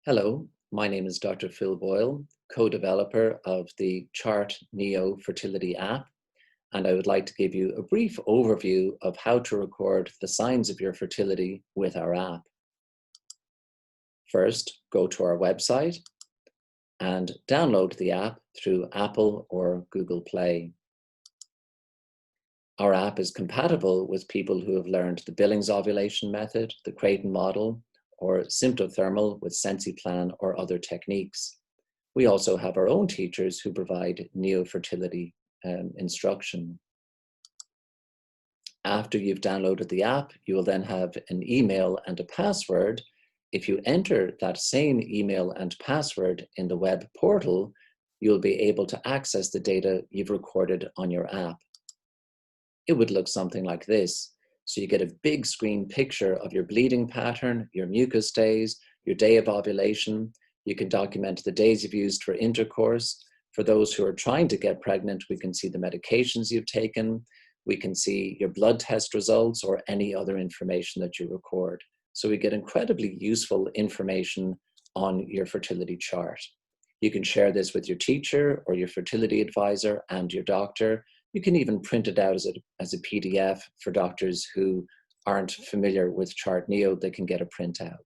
Hello, my name is Dr. Phil Boyle, co-developer of the ChartNeo Fertility app, and I would like to give you a brief overview of how to record the signs of your fertility with our app. First, go to our website and download the app through Apple or Google Play. Our app is compatible with people who have learned the Billings ovulation method, the Creighton model, or symptothermal with SensiPlan or other techniques. We also have our own teachers who provide neo-fertility instruction. After you've downloaded the app, you will then have an email and a password. If you enter that same email and password in the web portal, you'll be able to access the data you've recorded on your app. It would look something like this. So you get a big screen picture of your bleeding pattern, your mucus days, your day of ovulation. You can document the days you've used for intercourse. For those who are trying to get pregnant, we can see the medications you've taken. We can see your blood test results or any other information that you record. So we get incredibly useful information on your fertility chart. You can share this with your teacher or your fertility advisor and your doctor. You can even print it out as a PDF for doctors who aren't familiar with ChartNeo. They can get a printout.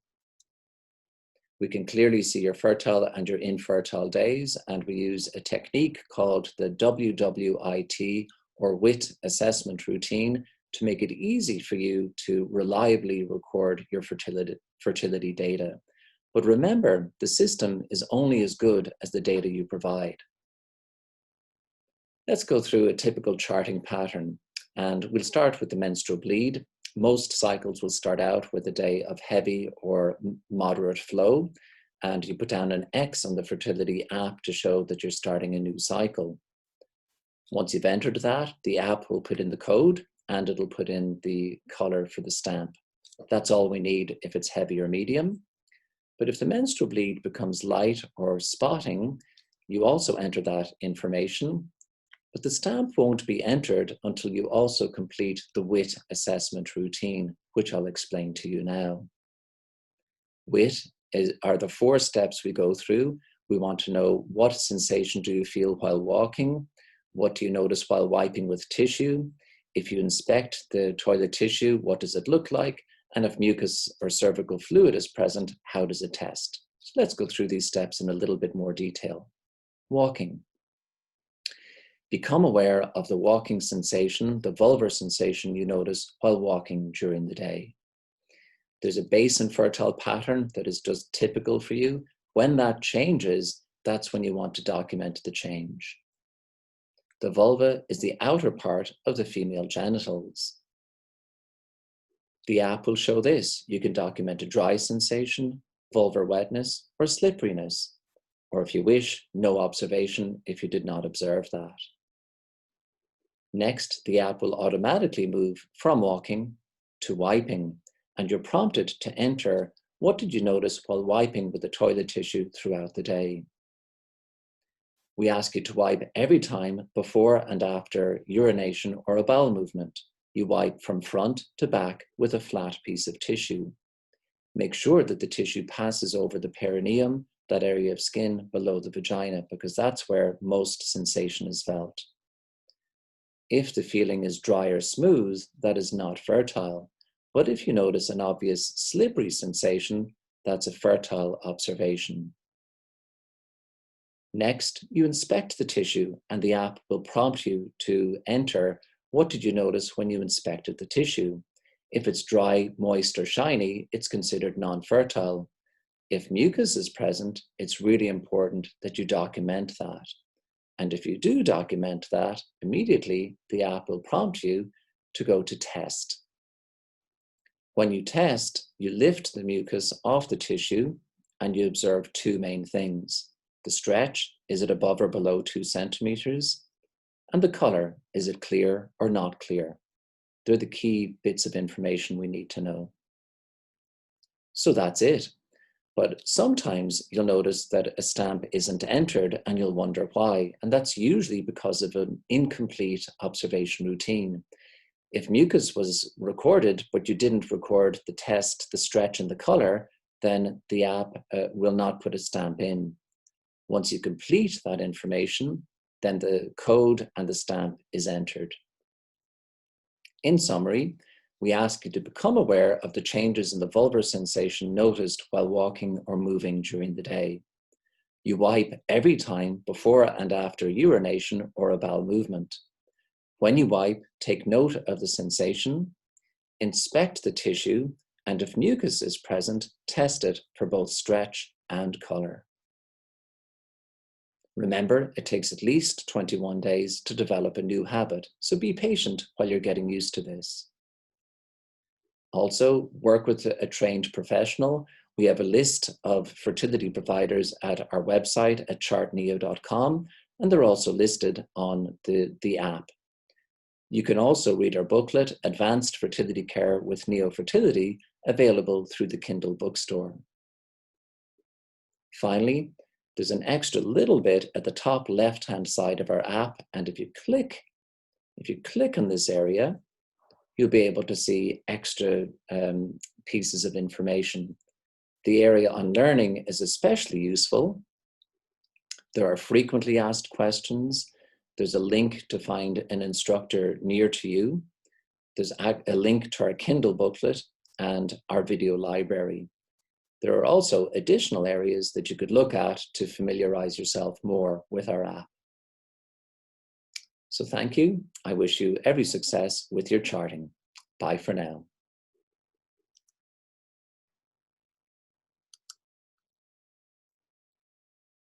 We can clearly see your fertile and your infertile days, and we use a technique called the WWIT or WIT assessment routine to make it easy for you to reliably record your fertility data. But remember, the system is only as good as the data you provide. Let's go through a typical charting pattern, and we'll start with the menstrual bleed. Most cycles will start out with a day of heavy or moderate flow, and you put down an X on the fertility app to show that you're starting a new cycle. Once you've entered that, the app will put in the code and it'll put in the color for the stamp. That's all we need if it's heavy or medium. But if the menstrual bleed becomes light or spotting, you also enter that information. But the stamp won't be entered until you also complete the WIT assessment routine, which I'll explain to you now. WIT are the 4 steps we go through. We want to know, what sensation do you feel while walking? What do you notice while wiping with tissue? If you inspect the toilet tissue, what does it look like? And if mucus or cervical fluid is present, how does it test? So let's go through these steps in a little bit more detail. Walking. Become aware of the walking sensation, the vulvar sensation you notice while walking during the day. There's a base infertile pattern that is just typical for you. When that changes, that's when you want to document the change. The vulva is the outer part of the female genitals. The app will show this. You can document a dry sensation, vulvar wetness, or slipperiness, or if you wish, no observation if you did not observe that. Next, the app will automatically move from walking to wiping, and you're prompted to enter, what did you notice while wiping with the toilet tissue throughout the day? We ask you to wipe every time before and after urination or a bowel movement. You wipe from front to back with a flat piece of tissue. Make sure that the tissue passes over the perineum, that area of skin below the vagina, because that's where most sensation is felt. If the feeling is dry or smooth, that is not fertile. But if you notice an obvious slippery sensation, that's a fertile observation. Next, you inspect the tissue and the app will prompt you to enter, what did you notice when you inspected the tissue? If it's dry, moist, or shiny, it's considered non-fertile. If mucus is present, it's really important that you document that. And if you do document that, immediately the app will prompt you to go to test. When you test, you lift the mucus off the tissue and you observe 2 main things. The stretch, is it above or below 2 centimeters? And the color, is it clear or not clear? They're the key bits of information we need to know. So that's it. But sometimes you'll notice that a stamp isn't entered and you'll wonder why. And that's usually because of an incomplete observation routine. If mucus was recorded, but you didn't record the test, the stretch, and the color, then the app will not put a stamp in. Once you complete that information, then the code and the stamp is entered. In summary, we ask you to become aware of the changes in the vulvar sensation noticed while walking or moving during the day. You wipe every time before and after urination or a bowel movement. When you wipe, take note of the sensation, inspect the tissue, and if mucus is present, test it for both stretch and color. Remember, it takes at least 21 days to develop a new habit, so be patient while you're getting used to this. Also, work with a trained professional. We have a list of fertility providers at our website at chartneo.com, and they're also listed on the app. You can also read our booklet, Advanced Fertility Care with Neo Fertility, available through the Kindle bookstore. Finally, there's an extra little bit at the top left-hand side of our app, and if you click on this area, you'll be able to see extra pieces of information. The area on learning is especially useful. There are frequently asked questions. There's a link to find an instructor near to you. There's a link to our Kindle booklet and our video library. There are also additional areas that you could look at to familiarize yourself more with our app. So thank you. I wish you every success with your charting. Bye for now.